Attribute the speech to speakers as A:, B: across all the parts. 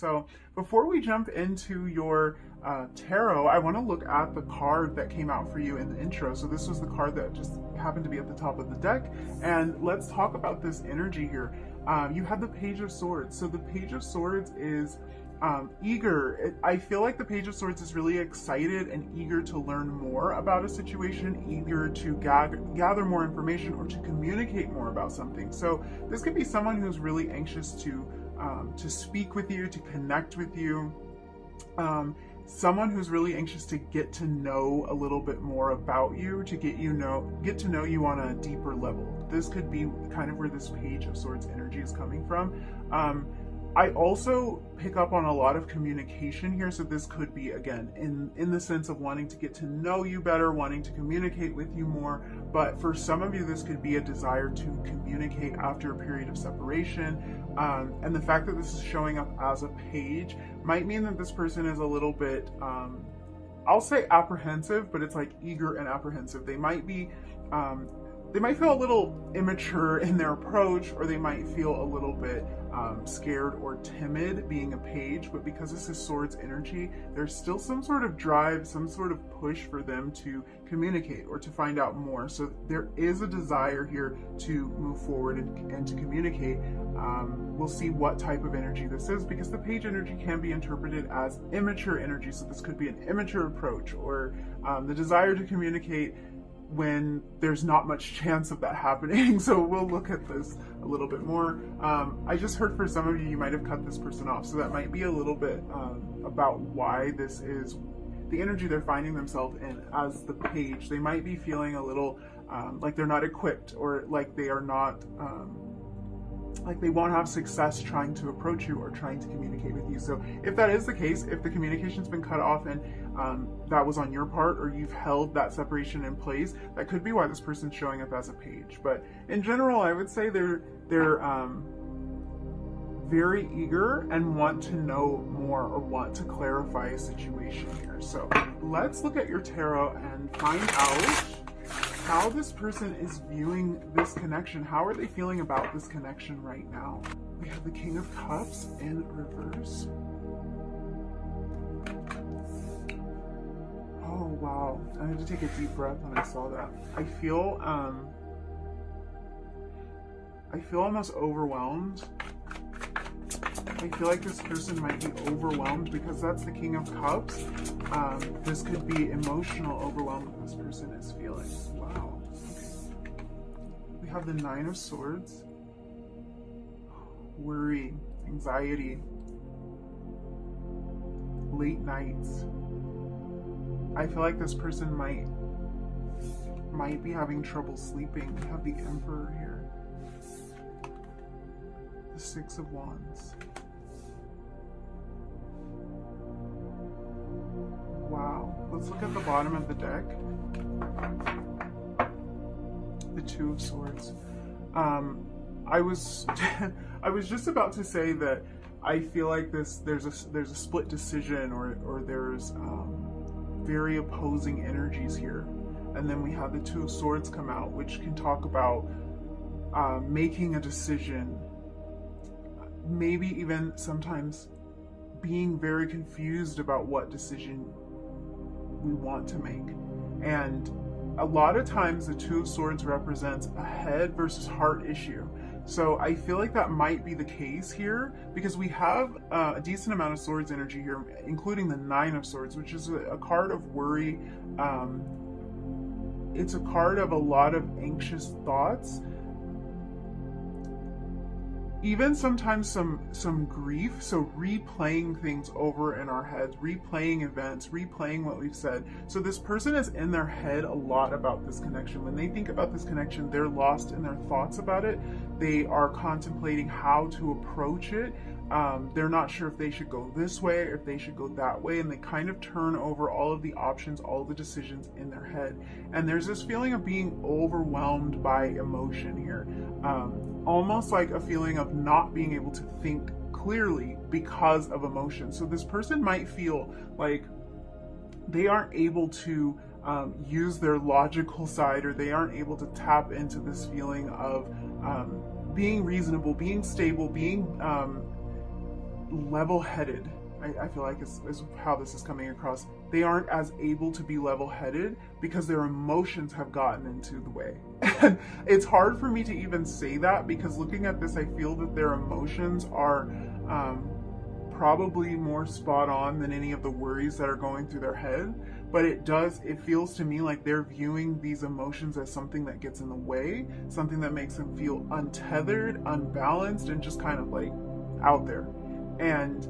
A: So before we jump into your tarot, I want to look at the card that came out for you in the intro. So this was the card that just happened to be at the top of the deck. And let's talk about this energy here. You had the Page of Swords. So the Page of Swords is eager. I feel like the Page of Swords is really excited and eager to learn more about a situation, eager to gather more information or to communicate more about something. So this could be someone who's really anxious to speak with you, to connect with you. Someone who's really anxious to get to know a little bit more about you, to get to know you on a deeper level. This could be kind of where this Page of Swords energy is coming from. I also pick up on a lot of communication here, so this could be, again, in the sense of wanting to get to know you better, wanting to communicate with you more, but for some of you, this could be a desire to communicate after a period of separation, and the fact that this is showing up as a page might mean that this person is a little bit, I'll say apprehensive, but it's like eager and apprehensive. They might feel a little immature in their approach, or they might feel a little bit scared or timid being a page, but because this is Swords energy, there's still some sort of drive, some sort of push for them to communicate or to find out more. So there is a desire here to move forward and to communicate. We'll see what type of energy this is, because the page energy can be interpreted as immature energy. So this could be an immature approach, or the desire to communicate when there's not much chance of that happening. So we'll look at this a little bit more. I just heard for some of you, you might have cut this person off. So that might be a little bit about why this is the energy they're finding themselves in as the page. They might be feeling a little like they're not equipped, or like they are not, like they won't have success trying to approach you or trying to communicate with you. So if that is the case, if the communication's been cut off and that was on your part, or you've held that separation in place, that could be why this person's showing up as a page. But in general, I would say they're very eager and want to know more or want to clarify a situation here. So let's look at your tarot and find out how this person is viewing this connection. How are they feeling about this connection right now? We have the King of Cups in reverse. Oh, wow. I had to take a deep breath when I saw that. I feel almost overwhelmed. I feel like this person might be overwhelmed because that's the King of Cups. This could be emotional overwhelm that this person is feeling. Wow. Okay. We have the Nine of Swords. Worry, anxiety, late nights. I feel like this person might be having trouble sleeping. We have the Emperor here. The Six of Wands. Wow. Let's look at the bottom of the deck. The Two of Swords. I was just about to say that I feel like there's a split decision, or there's very opposing energies here. And then we have the Two of Swords come out, which can talk about making a decision, maybe even sometimes being very confused about what decision we want to make. And a lot of times the Two of Swords represents a head versus heart issue. So I feel like that might be the case here, because we have a decent amount of Swords energy here, including the Nine of Swords, which is a card of worry. It's a card of a lot of anxious thoughts. Even sometimes some grief, so replaying things over in our heads, replaying events, replaying what we've said. So this person is in their head a lot about this connection. When they think about this connection, they're lost in their thoughts about it. They are contemplating how to approach it. They're not sure if they should go this way or if they should go that way, and they kind of turn over all of the options, all of the decisions in their head. And there's this feeling of being overwhelmed by emotion here. Almost like a feeling of not being able to think clearly because of emotion. So this person might feel like they aren't able to use their logical side, or they aren't able to tap into this feeling of being reasonable, being stable, being level-headed. I feel like is how this is coming across. They aren't as able to be level-headed because their emotions have gotten into the way. And it's hard for me to even say that because looking at this, I feel that their emotions are probably more spot on than any of the worries that are going through their head. But it feels to me like they're viewing these emotions as something that gets in the way, something that makes them feel untethered, unbalanced, and just kind of like out there. And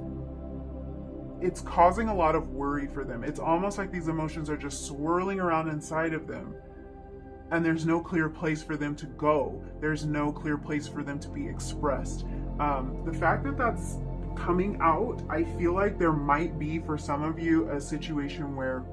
A: it's causing a lot of worry for them. It's almost like these emotions are just swirling around inside of them, and there's no clear place for them to go. There's no clear place for them to be expressed. The fact that that's coming out, I feel like there might be, for some of you, a situation where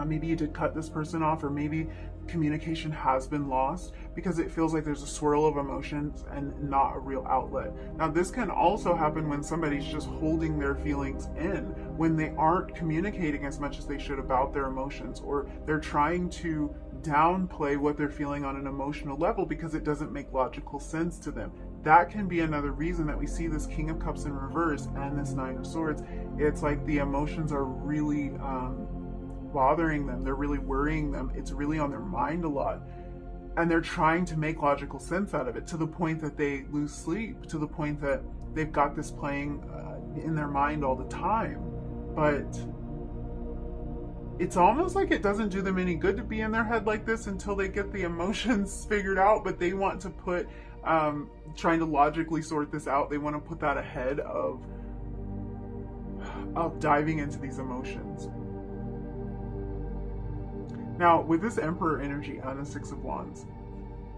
A: maybe you did cut this person off, or maybe communication has been lost because it feels like there's a swirl of emotions and not a real outlet. Now, this can also happen when somebody's just holding their feelings in, when they aren't communicating as much as they should about their emotions, or they're trying to downplay what they're feeling on an emotional level because it doesn't make logical sense to them. That can be another reason that we see this King of Cups in reverse and this Nine of Swords. It's like the emotions are really bothering them. They're really worrying them. It's really on their mind a lot. And they're trying to make logical sense out of it, to the point that they lose sleep, to the point that they've got this playing in their mind all the time. But it's almost like it doesn't do them any good to be in their head like this until they get the emotions figured out. But they want to put, trying to logically sort this out, they want to put that ahead of diving into these emotions. Now, with this Emperor energy and the Six of Wands,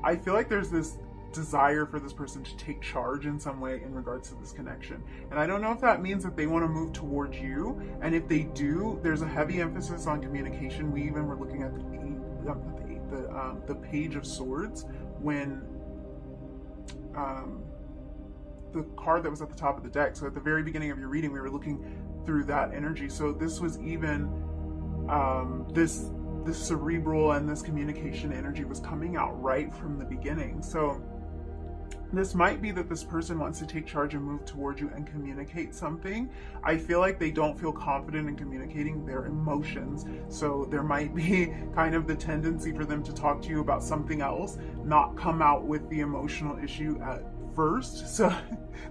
A: I feel like there's this desire for this person to take charge in some way in regards to this connection. And I don't know if that means that they want to move towards you. And if they do, there's a heavy emphasis on communication. We even were looking at the Page of Swords when the card that was at the top of the deck. So at the very beginning of your reading, we were looking through that energy. So this was even this cerebral and this communication energy was coming out right from the beginning. So this might be that this person wants to take charge and move towards you and communicate something. I feel like they don't feel confident in communicating their emotions. So there might be kind of the tendency for them to talk to you about something else, not come out with the emotional issue at first. So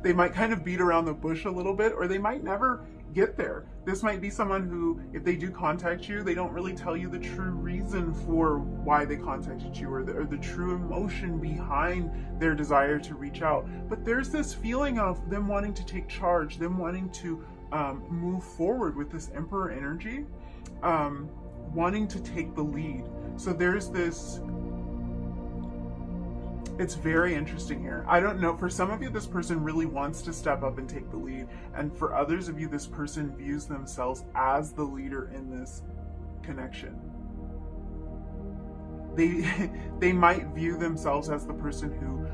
A: they might kind of beat around the bush a little bit, or they might never get there. This might be someone who, if they do contact you, they don't really tell you the true reason for why they contacted you, or the true emotion behind their desire to reach out. But there's this feeling of them wanting to take charge, them wanting to move forward with this Emperor energy, wanting to take the lead. So there's this, it's very interesting here. I don't know, for some of you, this person really wants to step up and take the lead. And for others of you, this person views themselves as the leader in this connection. They might view themselves as the person who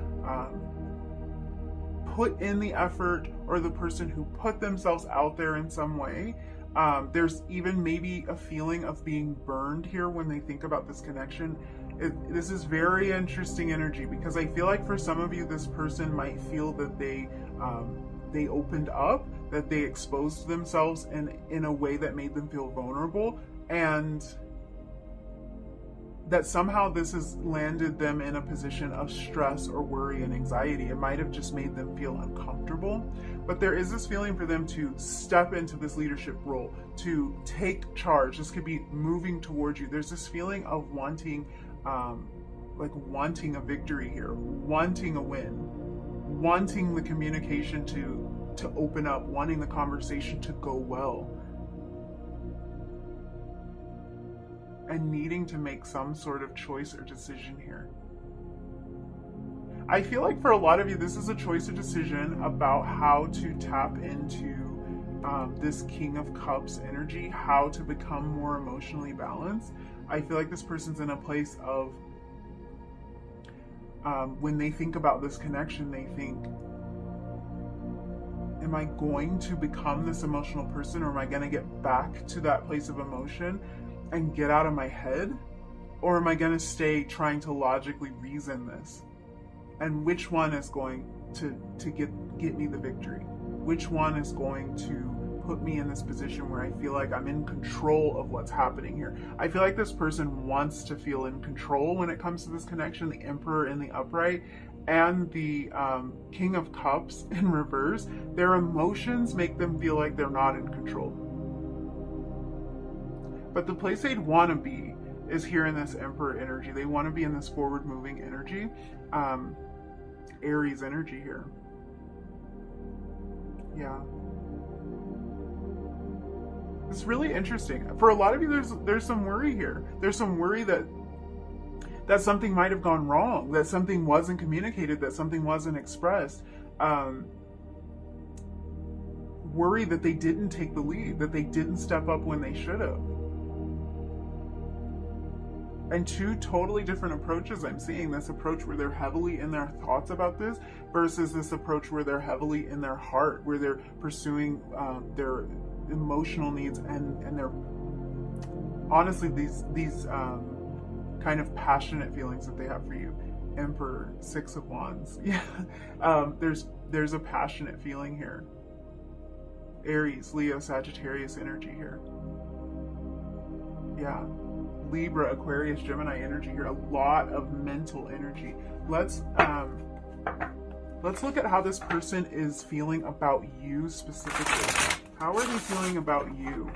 A: put in the effort, or the person who put themselves out there in some way. There's even maybe a feeling of being burned here when they think about this connection. This is very interesting energy, because I feel like for some of you, this person might feel that they opened up, that they exposed themselves in a way that made them feel vulnerable, and that somehow this has landed them in a position of stress or worry and anxiety. It might have just made them feel uncomfortable, but there is this feeling for them to step into this leadership role, to take charge. This could be moving towards you. There's this feeling of wanting a victory here, wanting a win, wanting the communication to open up, wanting the conversation to go well, and needing to make some sort of choice or decision here. I feel like for a lot of you, this is a choice or decision about how to tap into this King of Cups energy, how to become more emotionally balanced. I feel like this person's in a place of, when they think about this connection, they think, am I going to become this emotional person, or am I going to get back to that place of emotion and get out of my head? Or am I going to stay trying to logically reason this? And which one is going to get me the victory? Which one is going to put me in this position where I feel like I'm in control of what's happening here? I feel like this person wants to feel in control when it comes to this connection. The Emperor in the upright and the King of Cups in reverse. Their emotions make them feel like they're not in control. But the place they'd want to be is here in this Emperor energy. They want to be in this forward moving energy. Aries energy here. Yeah. It's really interesting. For a lot of you, there's some worry here. There's some worry that something might have gone wrong, that something wasn't communicated, that something wasn't expressed. Worry that they didn't take the lead, that they didn't step up when they should have. And two totally different approaches I'm seeing. This approach where they're heavily in their thoughts about this versus this approach where they're heavily in their heart, where they're pursuing their emotional needs and their, honestly, these kind of passionate feelings that they have for you. Emperor, Six of Wands. Yeah, there's a passionate feeling here. Aries, Leo, Sagittarius energy here. Yeah. Libra, Aquarius, Gemini energy here. A lot of mental energy. Let's look at how this person is feeling about you specifically. How are they feeling about you?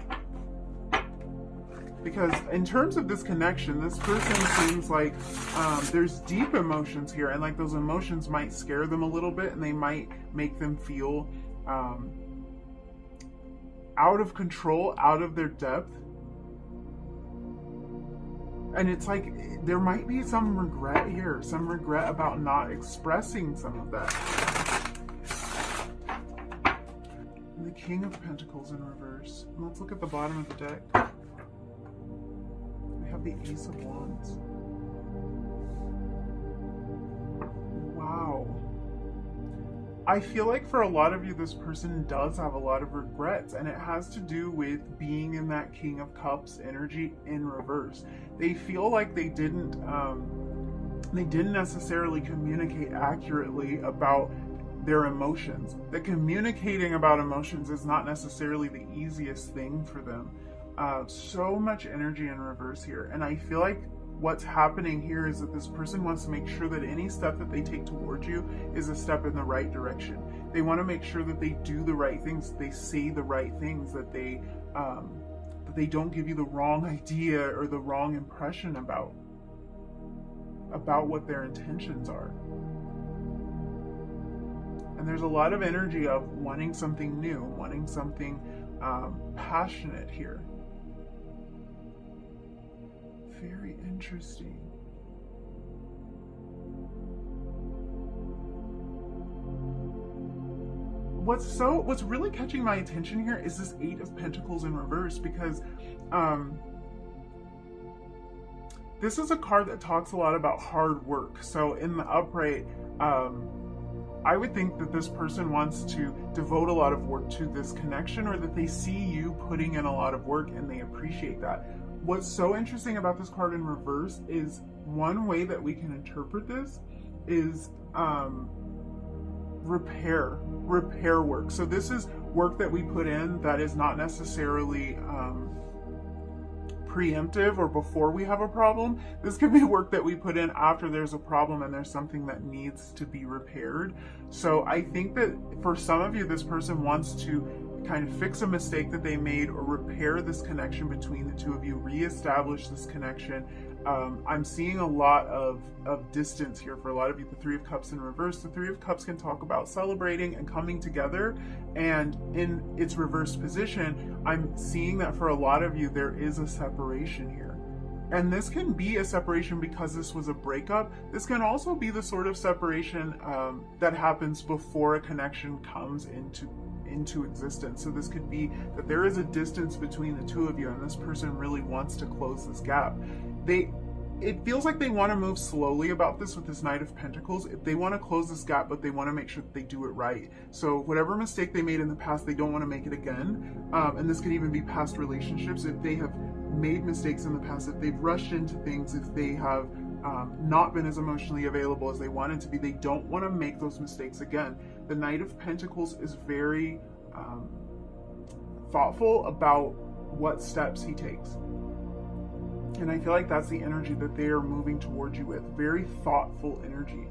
A: Because in terms of this connection, this person seems like there's deep emotions here, and like those emotions might scare them a little bit, and they might make them feel out of control, out of their depth. And it's like there might be some regret here, some regret about not expressing some of that. And the King of Pentacles in reverse. And let's look at the bottom of the deck. We have the Ace of Wands. Wow. I feel like for a lot of you, this person does have a lot of regrets, and it has to do with being in that King of Cups energy in reverse. They feel like they didn't necessarily communicate accurately about their emotions. That communicating about emotions is not necessarily the easiest thing for them. So much energy in reverse here, and I feel like what's happening here is that this person wants to make sure that any step that they take towards you is a step in the right direction. They want to make sure that they do the right things, they say the right things, that they don't give you the wrong idea or the wrong impression about what their intentions are. And there's a lot of energy of wanting something new, wanting something passionate here. Very interesting. What's really catching my attention here is this Eight of Pentacles in reverse, because this is a card that talks a lot about hard work. So in the upright, I would think that this person wants to devote a lot of work to this connection, or that they see you putting in a lot of work and they appreciate that. What's so interesting about this card in reverse is one way that we can interpret this is repair work. So this is work that we put in that is not necessarily preemptive or before we have a problem. This could be work that we put in after there's a problem and there's something that needs to be repaired. So I think that for some of you, this person wants to kind of fix a mistake that they made or repair this connection between the two of you, reestablish this connection. I'm seeing a lot of distance here for a lot of you. The Three of Cups in reverse. The Three of Cups can talk about celebrating and coming together, and in its reversed position, I'm seeing that for a lot of you, there is a separation here. And this can be a separation because this was a breakup. This can also be the sort of separation that happens before a connection comes into existence. So this could be that there is a distance between the two of you, and this person really wants to close this gap. It feels like they want to move slowly about this with this Knight of Pentacles. If they want to close this gap, but they want to make sure that they do it right. So whatever mistake they made in the past, they don't want to make it again. And this could even be past relationships. If they have made mistakes in the past, if they've rushed into things, if they have not been as emotionally available as they wanted to be. They don't want to make those mistakes again. The Knight of Pentacles is very thoughtful about what steps he takes. And I feel like that's the energy that they are moving towards you with. Very thoughtful energy.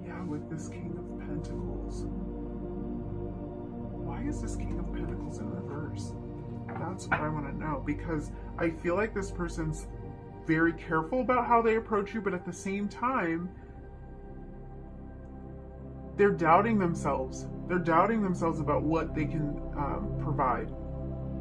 A: Yeah, with this King of Pentacles. Why is this King of Pentacles in reverse? That's what I want to know, because I feel like this person's very careful about how they approach you, but at the same time, they're doubting themselves. They're doubting themselves about what they can provide.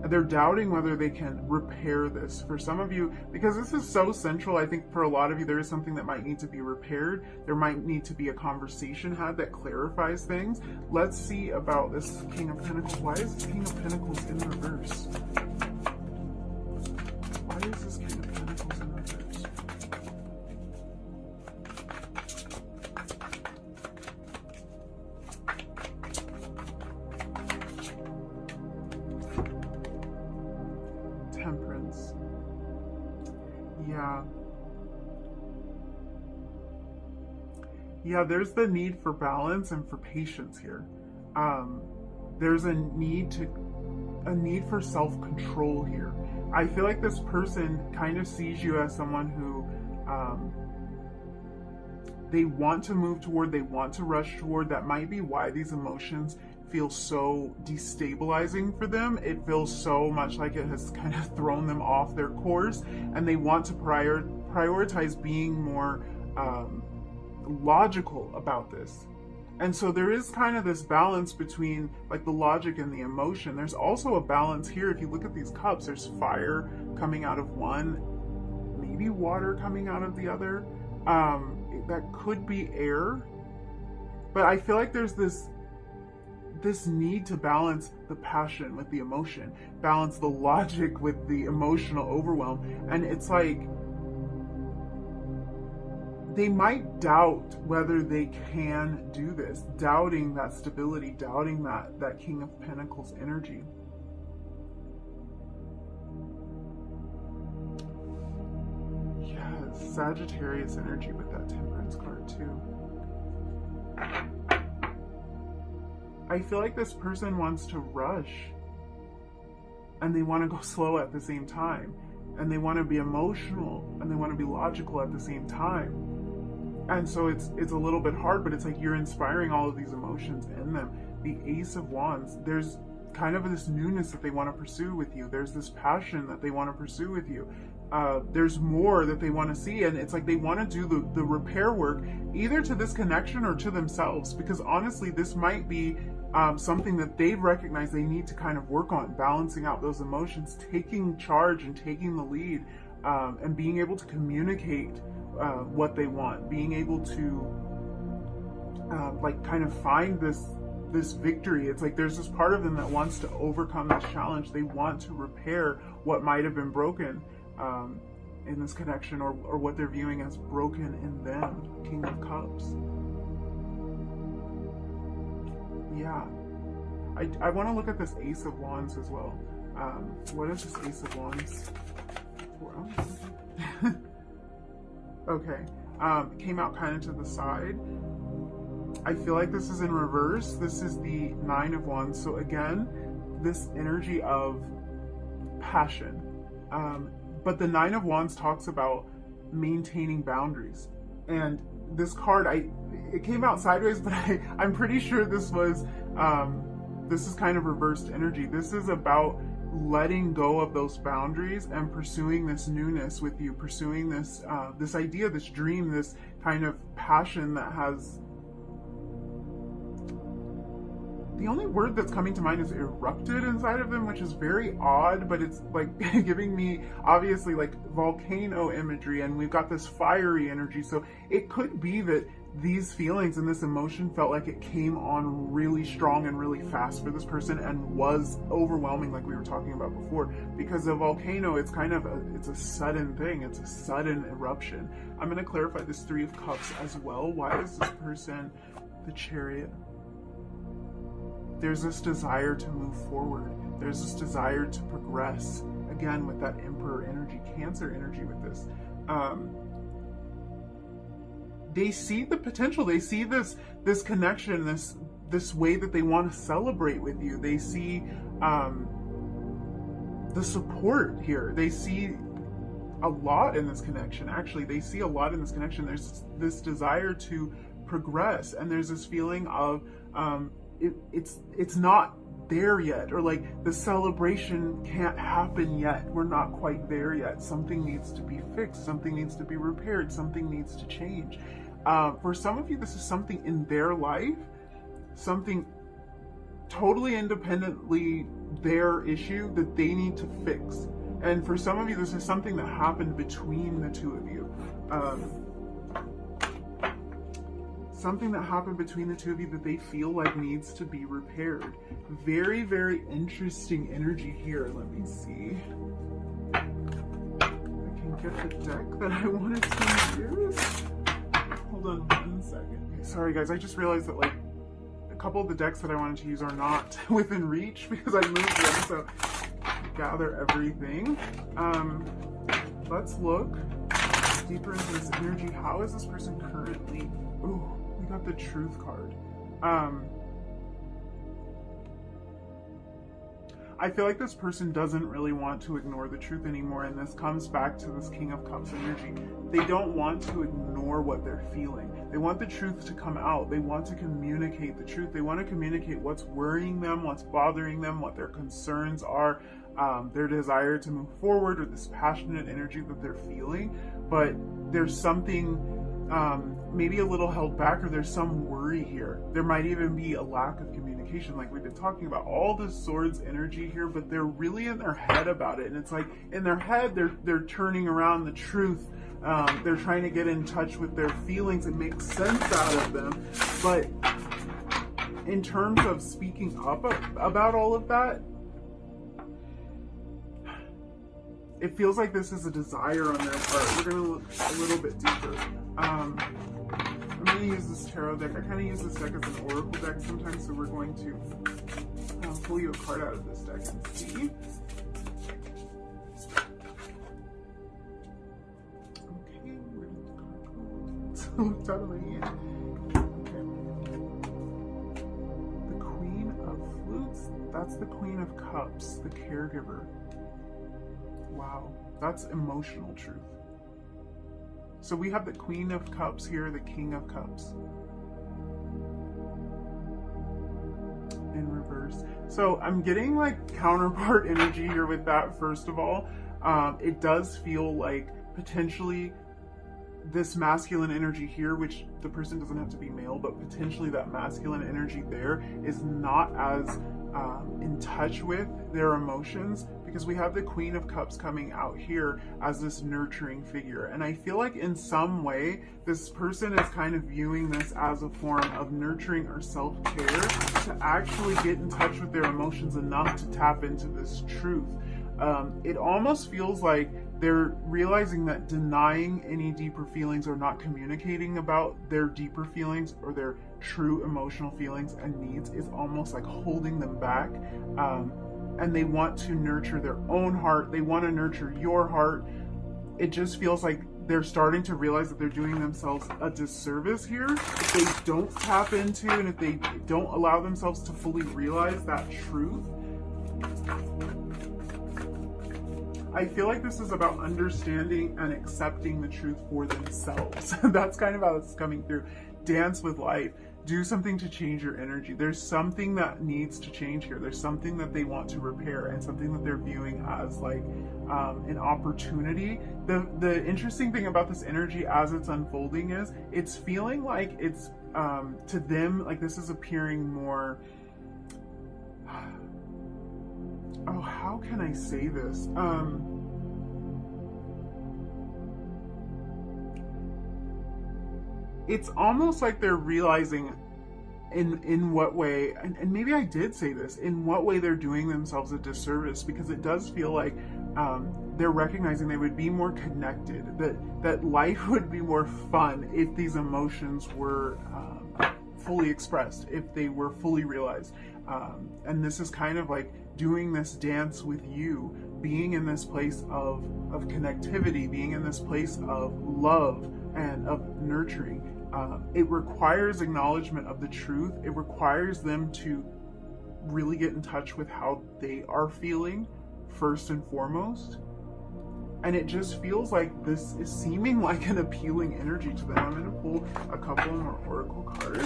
A: They're doubting whether they can repair this. For some of you, because this is so central, I think for a lot of you, there is something that might need to be repaired. There might need to be a conversation had that clarifies things. Let's see about this King of Pentacles. Why is this King of Pentacles in reverse? Why is this King of Pentacles in reverse? Temperance. Yeah, there's the need for balance and for patience here. There's a need for self-control here. I feel like this person kind of sees you as someone who they want to move toward, they want to rush toward. That might be why these emotions feel so destabilizing for them. It feels so much like it has kind of thrown them off their course, and they want to prioritize being more logical about this. And so there is kind of this balance between like the logic and the emotion. There's also a balance here. If you look at these cups, there's fire coming out of one, maybe water coming out of the other. That could be air, but I feel like there's this need to balance the passion with the emotion, balance the logic with the emotional overwhelm. And it's like they might doubt whether they can do this, doubting that stability, doubting that King of Pentacles energy. Yes, Sagittarius energy with that Temperance card too. I feel like this person wants to rush and they want to go slow at the same time, and they want to be emotional and they want to be logical at the same time. And so it's a little bit hard, but it's like you're inspiring all of these emotions in them. The Ace of Wands, there's kind of this newness that they want to pursue with you. There's this passion that they want to pursue with you. There's more that they want to see, and it's like they want to do the repair work either to this connection or to themselves, because honestly this might be something that they've recognized they need to kind of work on, balancing out those emotions, taking charge and taking the lead, and being able to communicate what they want, being able to like kind of find this victory. It's like there's this part of them that wants to overcome this challenge. They want to repair what might have been broken in this connection, or what they're viewing as broken in them. King of Cups. Yeah, I want to look at this Ace of Wands as well. What is this Ace of Wands for? Okay, came out kind of to the side. I feel like this is in reverse. This is the Nine of Wands. So again, this energy of passion. But the Nine of Wands talks about maintaining boundaries. And this card, it came out sideways, but I'm pretty sure this was, this is kind of reversed energy. This is about letting go of those boundaries and pursuing this newness with you, pursuing this this idea, this dream, this kind of passion that has, the only word that's coming to mind is erupted inside of them, which is very odd, but it's like giving me obviously like volcano imagery, and we've got this fiery energy. So it could be that these feelings and this emotion felt like it came on really strong and really fast for this person and was overwhelming, like we were talking about before. Because a volcano, it's kind of it's a sudden thing, it's a sudden eruption. I'm going to clarify this Three of Cups as well. Why is this person the Chariot? there's this desire to move forward. There's this desire to progress. Again, with that Emperor energy, Cancer energy with this. They see the potential. They see this connection, this way that they want to celebrate with you. They see the support here. They see a lot in this connection. Actually, they see a lot in this connection. There's this desire to progress, and there's this feeling of it's not there yet, or like the celebration can't happen yet. We're not quite there yet. Something needs to be fixed. Something needs to be repaired. Something needs to change. For some of you, this is something in their life, something totally independently their issue that they need to fix. And for some of you, this is something that happened between the two of you. Something that happened between the two of you that they feel like needs to be repaired. Very, very interesting energy here. Let me see. I can get the deck that I wanted to use. Hold on 1 second. Okay, sorry guys, I just realized that like a couple of the decks that I wanted to use are not within reach because I moved them, so gather everything. Let's look deeper into this energy. How is this person currently? Ooh, we got the Truth card. I feel like this person doesn't really want to ignore the truth anymore, and this comes back to this King of Cups energy. They don't want to ignore what they're feeling. They want the truth to come out. They want to communicate the truth. They want to communicate what's worrying them, what's bothering them, what their concerns are, their desire to move forward, or this passionate energy that they're feeling. But there's something maybe a little held back, or there's some worry here. There might even be a lack of communication, like we've been talking about. All the Swords energy here, but they're really in their head about it. And it's like in their head, they're turning around the truth. They're trying to get in touch with their feelings and make sense out of them. But in terms of speaking up about all of that, it feels like this is a desire on their part. We're going to look a little bit deeper. I'm going to use this tarot deck. I kind of use this deck as an oracle deck sometimes, so we're going to pull you a card out of this deck and see. Okay, where did the card go? It's looked out of my hand. Okay. The Queen of Flutes. That's the Queen of Cups, the caregiver. Wow, that's emotional truth. So we have the Queen of Cups here, the King of Cups in reverse. So I'm getting like counterpart energy here with that. First of all, it does feel like potentially this masculine energy here, which the person doesn't have to be male, but potentially that masculine energy there is not as in touch with their emotions, because we have the Queen of Cups coming out here as this nurturing figure. And I feel like in some way, this person is kind of viewing this as a form of nurturing or self-care to actually get in touch with their emotions enough to tap into this truth. It almost feels like they're realizing that denying any deeper feelings or not communicating about their deeper feelings or their true emotional feelings and needs is almost like holding them back. And they want to nurture their own heart. They want to nurture your heart. It just feels like they're starting to realize that they're doing themselves a disservice here if they don't tap into and if they don't allow themselves to fully realize that truth. I feel like this is about understanding and accepting the truth for themselves. That's kind of how it's coming through. Dance with life. Do something to change your energy. There's something that needs to change here. There's something that they want to repair and something that they're viewing as like an opportunity. The interesting thing about this energy as it's unfolding is it's feeling like it's to them like this is appearing more. Oh, how can I say this? It's almost like they're realizing in what way, and maybe I did say this, in what way they're doing themselves a disservice, because it does feel like they're recognizing they would be more connected, that life would be more fun if these emotions were fully expressed, if they were fully realized. And this is kind of like doing this dance with you, being in this place of connectivity, being in this place of love and of nurturing. It requires acknowledgement of the truth. It requires them to really get in touch with how they are feeling first and foremost. And it just feels like this is seeming like an appealing energy to them. I'm going to pull a couple more oracle cards.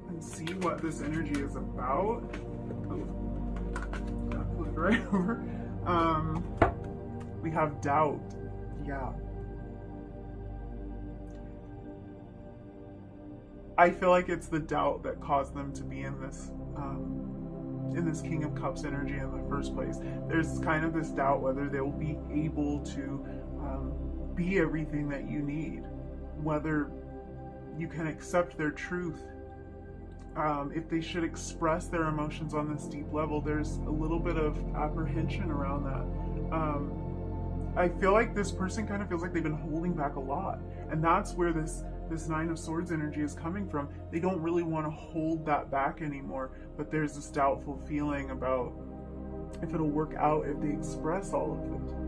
A: And see what this energy is about. Oh, that flew right over. We have doubt. Yeah. I feel like it's the doubt that caused them to be in this King of Cups energy in the first place. There's kind of this doubt whether they will be able to be everything that you need, whether you can accept their truth, if they should express their emotions on this deep level. There's a little bit of apprehension around that. I feel like this person kind of feels like they've been holding back a lot, and that's where this Nine of Swords energy is coming from. They don't really want to hold that back anymore, but there's this doubtful feeling about if it'll work out if they express all of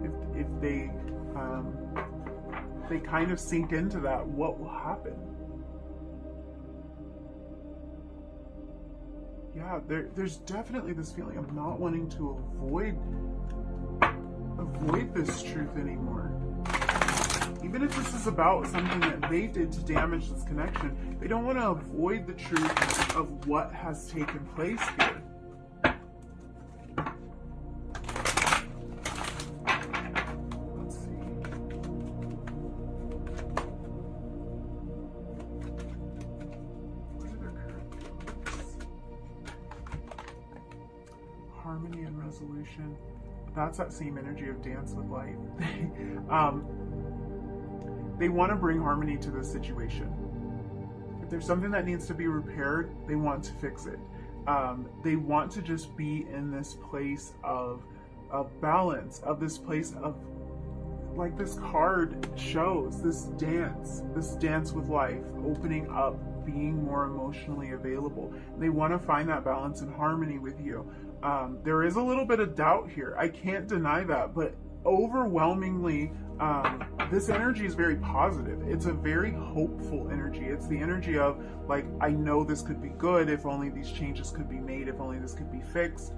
A: it, if they kind of sink into that, what will happen? Yeah, there's definitely this feeling of not wanting to avoid this truth anymore. Even if this is about something that they did to damage this connection, they don't want to avoid the truth of what has taken place here. Let's see. What are their current feelings? Harmony and resolution. That's that same energy of dance with light. They want to bring harmony to this situation. If there's something that needs to be repaired, they want to fix it. They want to just be in this place of balance, of this place of, like this card shows, this dance with life, opening up, being more emotionally available. They want to find that balance and harmony with you. There is a little bit of doubt here. I can't deny that, but overwhelmingly, this energy is very positive. It's a very hopeful energy. It's the energy of, like, I know this could be good if only these changes could be made, if only this could be fixed,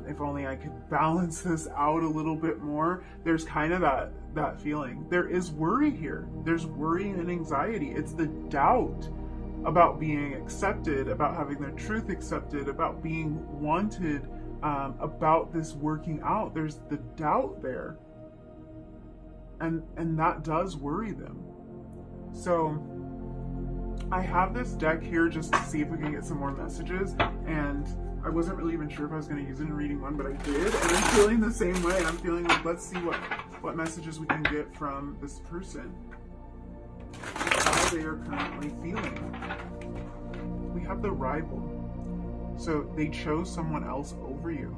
A: if only I could balance this out a little bit more. There's kind of that feeling. There is worry here. There's worry and anxiety. It's the doubt about being accepted, about having their truth accepted, about being wanted, about this working out. There's the doubt there. And that does worry them. So I have this deck here just to see if we can get some more messages, and I wasn't really even sure if I was going to use it in reading one, but I did, and I'm feeling the same way. I'm feeling like, let's see what messages we can get from this person, how they are currently feeling. We have the rival. So they chose someone else over you,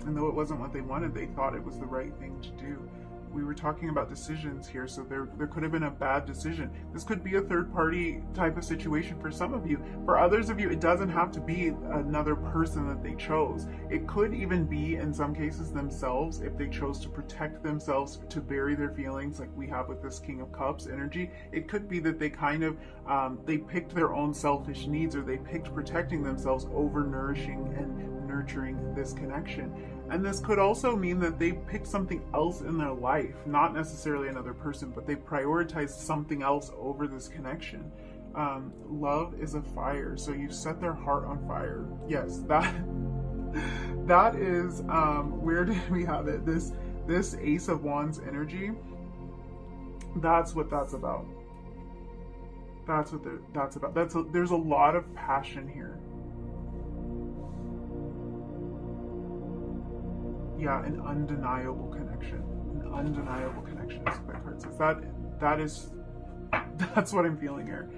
A: and though it wasn't what they wanted, they thought it was the right thing to do. We were talking about decisions here, so there could have been a bad decision. This could be a third-party type of situation for some of you. For others of you, it doesn't have to be another person that they chose. It could even be, in some cases, themselves, if they chose to protect themselves, to bury their feelings, like we have with this King of Cups energy. It could be that they kind of, they picked their own selfish needs, or they picked protecting themselves over nourishing and nurturing this connection. And this could also mean that they picked something else in their life, not necessarily another person, but they prioritized something else over this connection. Love is a fire, so you set their heart on fire. Yes, that is, where did we have it? This Ace of Wands energy, that's what that's about. That's what that's about. There's a lot of passion here. Yeah, an undeniable connection. An undeniable connection is what that card says. That's what I'm feeling here.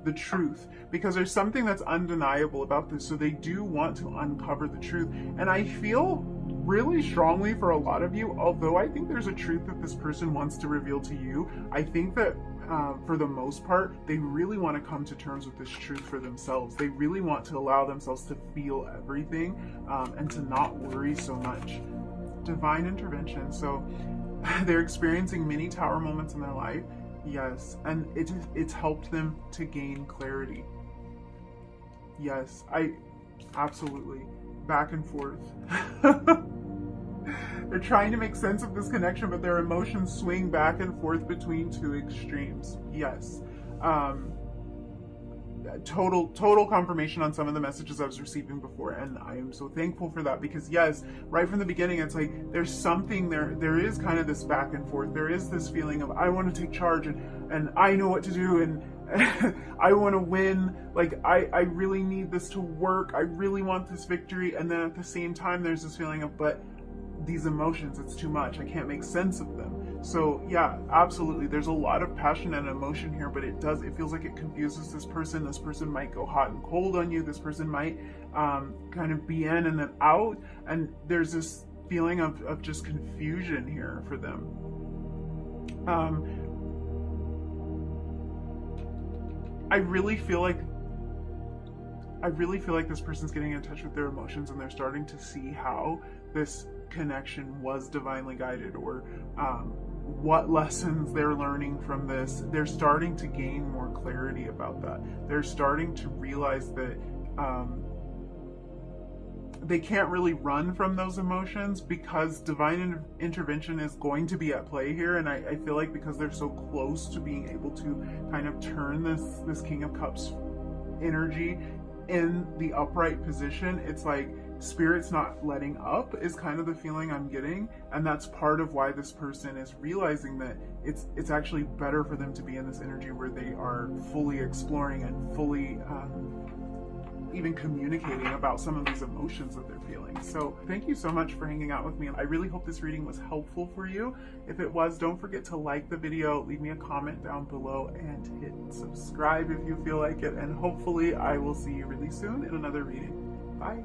A: The truth. Because there's something that's undeniable about this, so they do want to uncover the truth. And I feel really strongly for a lot of you, although I think there's a truth that this person wants to reveal to you. I think that for the most part, they really want to come to terms with this truth for themselves. They really want to allow themselves to feel everything and to not worry so much. Divine intervention. So they're experiencing many tower moments in their life. Yes, and it's helped them to gain clarity. Yes, I absolutely. Back and forth. They're trying to make sense of this connection, but their emotions swing back and forth between two extremes. Yes. Total confirmation on some of the messages I was receiving before, and I am so thankful for that, because yes, right from the beginning, it's like there's something there is kind of this back and forth. There is this feeling of I want to take charge and I know what to do, and I want to win. Like I really need this to work. I really want this victory. And then at the same time, there's this feeling of, but these emotions, it's too much. I can't make sense of them. So yeah, absolutely. There's a lot of passion and emotion here, but it feels like it confuses this person. This person might go hot and cold on you. This person might kind of be in and then out. And there's this feeling of just confusion here for them. I really feel like this person's getting in touch with their emotions, and they're starting to see how this connection was divinely guided, or what lessons they're learning from this. They're starting to gain more clarity about that. They're starting to realize that they can't really run from those emotions, because divine intervention is going to be at play here. And I feel like because they're so close to being able to kind of turn this King of Cups energy in the upright position, it's like Spirit's not letting up is kind of the feeling I'm getting. And that's part of why this person is realizing that it's actually better for them to be in this energy where they are fully exploring and fully even communicating about some of these emotions that they're feeling. So thank you so much for hanging out with me. I really hope this reading was helpful for you. If it was, don't forget to like the video, leave me a comment down below, and hit subscribe if you feel like it. And hopefully I will see you really soon in another reading. Bye.